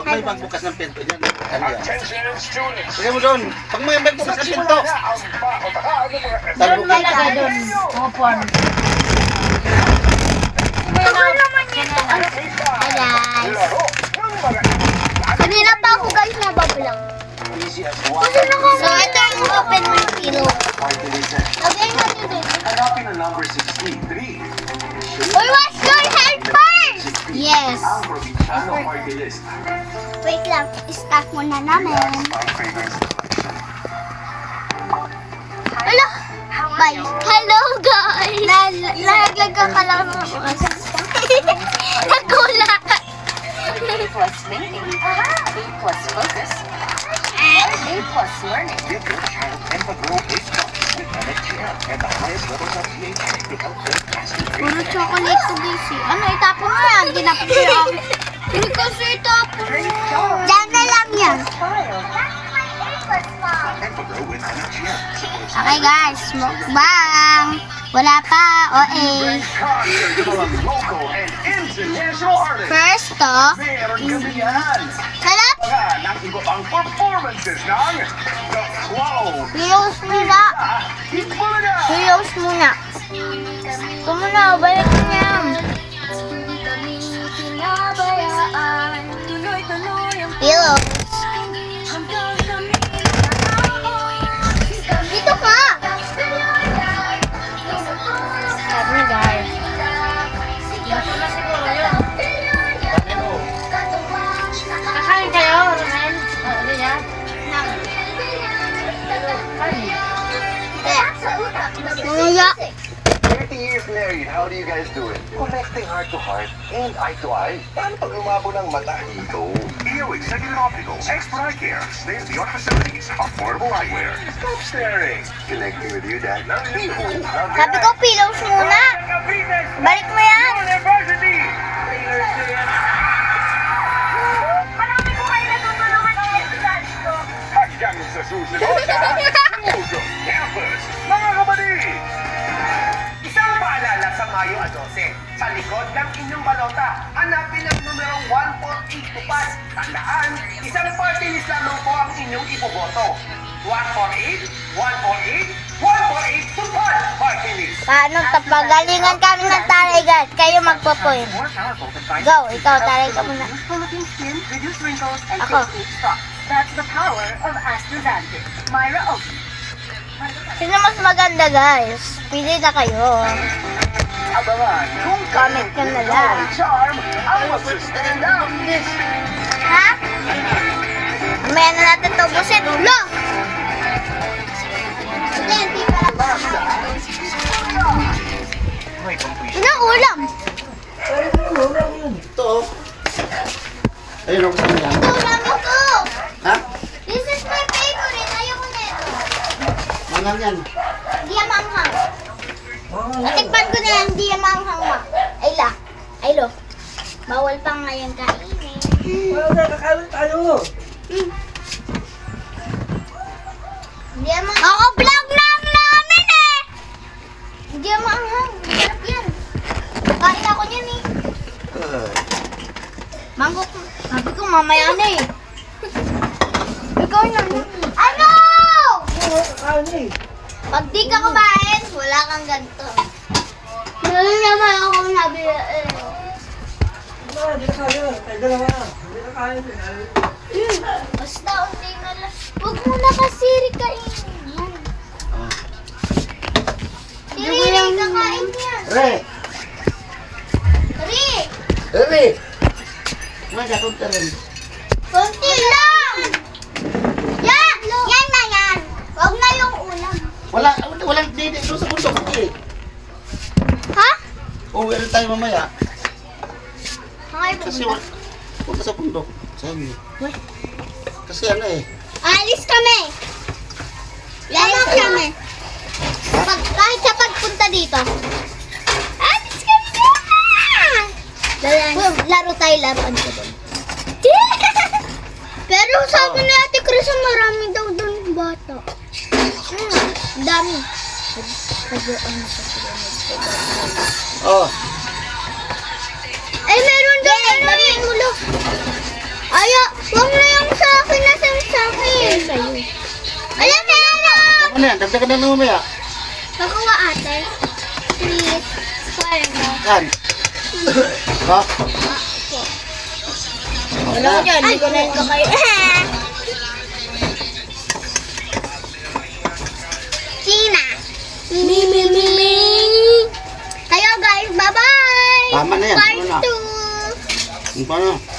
Pag may magbukas ng pinto dyan, ano yan? Sige mo doon. Pag may magbukas ng pinto. Doon malaga doon. Open. Ako naman ito. Hi guys. Kanina pa ako guys nabablog. So ito yung open ng pillow. Lagay natin dito. Uy, wash your hair first! Yes. Wait lang, i-start muna namin. Hello! Bye! Hello guys! Nalaglag ka lang mo. Nagulat! A+ thinking, A+ focus, and A+ learning. Give your child Enfagrow A+ with NFGM and the highest levels of pH to help build faster brain. Puro chocolate to guys eh. Ano, itapon mo yan? Ginapon ko yan. Hindi kasi itapon mo. Diyan na lang yan. Enfagrow with NFGM. Okay guys, mukbang. Wala pa, OA. Local and international artists. First to, Meron kami yan. sarap. Ng iba pang performances ng The Flow. Pillows muna. Bulaga. Pillows muna. Ito muna, balik mo yan. Pillows. Dito ka. Sabi niya guys. Kakain kayo, Roman? Ano yan? Mamaya. 30 years married, how do you guys do it? Connecting heart to heart and eye to eye. Paano pag lumabo ng mata dito? EO Executive Optical, Expert Eye Care, state-of-the-art facilities, affordable eyewear. Stop staring. Connecting with you, Dad. Sabi ko pillows muna. Balik mo yan. University! Hanggang sa susunod na Sugo Campus, mga kapatid! Isang paalala sa Mayo 12. Sa likod ng inyong balota, hanapin ang numero 148 tupad. Tandaan, isang party list lamang po ang inyong iboboto. 148, 148, 148 tupad party list. Paano tapagalingan kami ng taray guys? Kayo magpo-point. Go, ikaw taray ka muna. Philippine skin, reduce wrinkles, and Ako. face stop. That's the power of Astaxanthin. Myra Oakley. Sino mas maganda guys? Pili na kayo. Abangan kung Comment ka na lang. charm ang mag-stand out. Ha? Mamaya na natin ito busit. Lo! Sige, hindi pa lang. Anong ulam? Ito. Ayun ako sa yan. Ito, ulam ito. Ha? This is my favorite. Ayoko na ito. Mangan yan. Hindi yan manghang. Natikpan ko na yan. Hindi yan manghang ma. Ay la. Ay lo. Bawal pa ngayon kainin. Hindi yan manghang. Ako vlog lang namin eh. Hindi yan manghang. Sarap yan. Kain ako niyan eh. Mango ko. Sabi ko mamaya na eh. Ikaw na. Ano? Pag di ka kumain, wala kang ganito. Meron naman akong nabila eh. Basta unti na lang. Huwag mo na kasi kainin. Siri, kakain yan. Re! Siri, Re! Magkakot ka rin. konti lang. Yan! Yan na yan. Huwag na yung ulam. Walang didi doon sa bundok. Hindi. Ha? Uwi rin tayo mamaya. Hangay Kasi po. punta sa bundok. Sabi. Kasi ano eh. Alis kami. Alis kami. Kahit sa pagpunta dito. Alis kami na! Laro tayo, laruan ko doon. Pero sabi ni Ate Chris, marami daw doon bata. Ang dami. Oh. Ay, meron doon. Damihan mo lang. Ayo, wag na yung sa akin na sa akin. Sa'yo. Alam na, ano? Tama na yan, dagdagan na lang mamaya. Nakuha ate. Please. Sorry mo. Yan. Ha? Wala ko dyan, hindi ko na yung kakain. Sina. Mi. Kayo guys, bye-bye. Tama na yan. Part Ano na? 2. Paano?